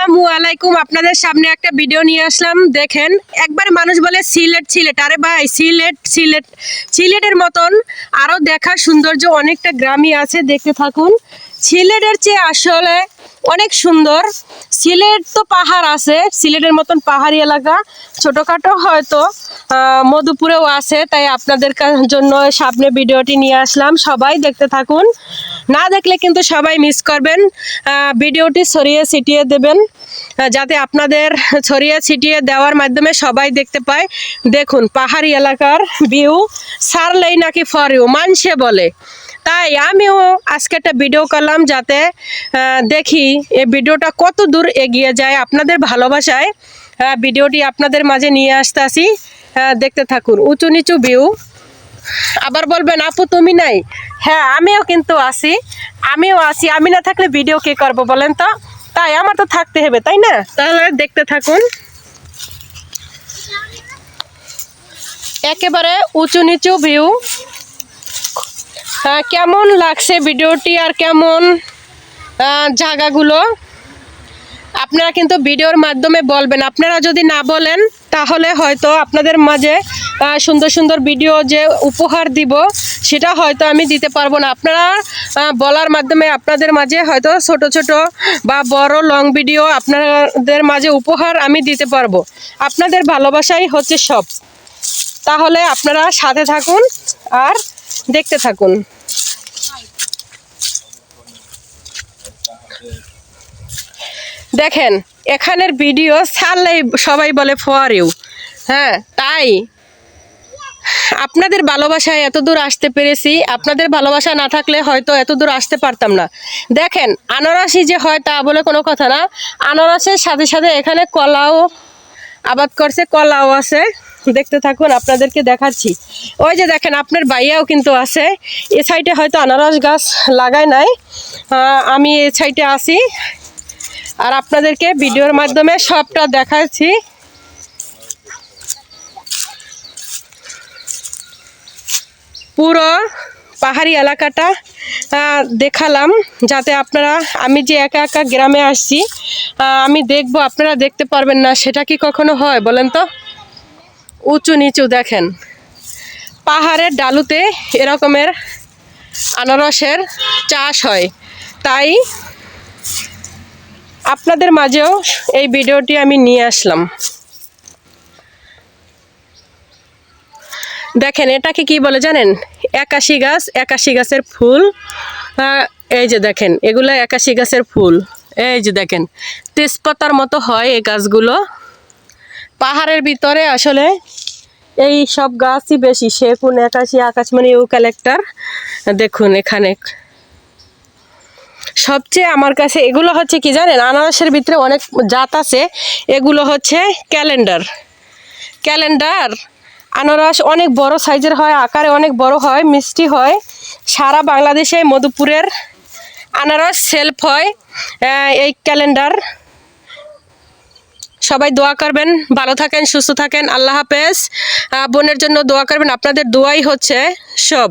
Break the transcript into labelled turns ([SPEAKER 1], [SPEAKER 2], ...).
[SPEAKER 1] আসসালামু আলাইকুম। আপনাদের সামনে একটা ভিডিও নিয়ে আসলাম। দেখেন, একবার মানুষ বলে সিলেট সিলেট, আরে ভাই সিলেট সিলেট, সিলেটের মতন আরও দেখার সৌন্দর্য অনেকটা গ্রামই আছে, দেখতে থাকুন। সিলেটের চেয়ে আসলে অনেক সুন্দর। সিলেট তো পাহাড় আছে, সিলেটের মতন পাহাড়ি এলাকা ছোটোখাটো হয়তো মধুপুরেও আছে, তাই আপনাদের জন্য সামনে ভিডিওটি নিয়ে আসলাম। সবাই দেখতে থাকুন, না দেখলে কিন্তু সবাই মিস করবেন। ভিডিওটি ছড়িয়ে ছিটিয়ে দেবেন যাতে আপনাদের ছড়িয়ে ছিটিয়ে দেওয়ার মাধ্যমে সবাই দেখতে পায়। দেখুন পাহাড়ি এলাকার ভিউ, সারলেই নাকি ফর ইউ মানছে বলে, তাই আমিও আজকে একটা ভিডিও করলাম যাতে দেখি এই ভিডিওটা কত দূর এগিয়ে যায়। আপনাদের ভালোবাসায় ভিডিওটি আপনাদের মাঝে নিয়ে আসতেছি, দেখতে থাকুন। উঁচু নিচু ভিউ। আবার বলবেন আপু তুমি নাই, হ্যাঁ আমিও কিন্তু আছি, আমি না থাকলে ভিডিও কে করব বলেন তো, তাই আমার তো থাকতে হবে, তাই না? তাহলে দেখতে থাকুন। একেবারে উঁচু নিচু ভিউ। কেমন লাগছে ভিডিওটি আর কেমন জায়গাগুলো আপনারা কিন্তু ভিডিওর মাধ্যমে বলবেন। আপনারা যদি না বলেন তাহলে হয়তো আপনাদের মাঝে সুন্দর সুন্দর ভিডিও যে উপহার দিব সেটা হয়তো আমি দিতে পারবো না। আপনারা বলার মাধ্যমে আপনাদের মাঝে হয়তো ছোট ছোট বা বড় লং ভিডিও আপনাদের মাঝে উপহার আমি দিতে পারবো। আপনাদের ভালোবাসাই হচ্ছে সব। তাহলে আপনারা সাথে থাকুন আর দেখতে থাকুন। দেখেন এখানের ভিডিও ছাড়লেই সবাই বলে ফর ইউ, হ্যাঁ তাই আপনাদের ভালোবাসায় এত দূর আসতে পেরেছি। আপনাদের ভালোবাসা না থাকলে হয়তো এত দূর আসতে পারতাম না। দেখেন আনারসি যে হয় তা বলে কোনো কথা না, আনারসের সাথে সাথে এখানে কলাও আবাদ করছে, কলাও আছে। দেখতে থাকুন, আপনাদেরকে দেখাচ্ছি। ওই যে দেখেন আপনার ভাইয়াও কিন্তু আছে। এ সাইডে হয়তো আনারস গাছ লাগায় নাই, আমি এ সাইডে আছি আর আপনাদেরকে ভিডিওর মাধ্যমে সবটা দেখাচ্ছি। পুরো পাহাড়ি এলাকাটা দেখালাম যাতে আপনারা, আমি যে একা একা গ্রামে আসছি আমি দেখবো, আপনারা দেখতে পারবেন না, সেটা কি কখনো হয় বলেন তো? উঁচু নিচু দেখেন, পাহাড়ের ডালুতে এরকমের আনারসের চাষ হয়, তাই আপনাদের মাঝেও এই ভিডিওটি আমি নিয়ে আসলাম। দেখেন এটাকে কি বলে জানেন? একাশি গাছ, একাশি গাছের ফুল। এই যে দেখেন এগুলো একাশি গাছের ফুল। এই যে দেখেন তেজপাতার মতো হয় এই গাছগুলো। পাহাড়ের ভিতরে আসলে এই সব গাছই বেশি, সেগুন, একাশি, আকাশমণি, ইউক্যালিপটাস। দেখুন এখানে সবচেয়ে আমার কাছে এগুলো হচ্ছে কি জানেন, আনারসের ভিতরে অনেক জাত আছে। এগুলো হচ্ছে ক্যালেন্ডার। ক্যালেন্ডার আনারস অনেক বড় সাইজের হয়, আকারে অনেক বড় হয়, মিষ্টি হয়। সারা বাংলাদেশে মধুপুরের আনারস সেলফ হয়। এই ক্যালেন্ডার। সবাই দোয়া করবেন, ভালো থাকেন, সুস্থ থাকেন, আল্লাহ হাফেজ। বোনের জন্য দোয়া করবেন, আপনাদের দোয়াই হচ্ছে সব।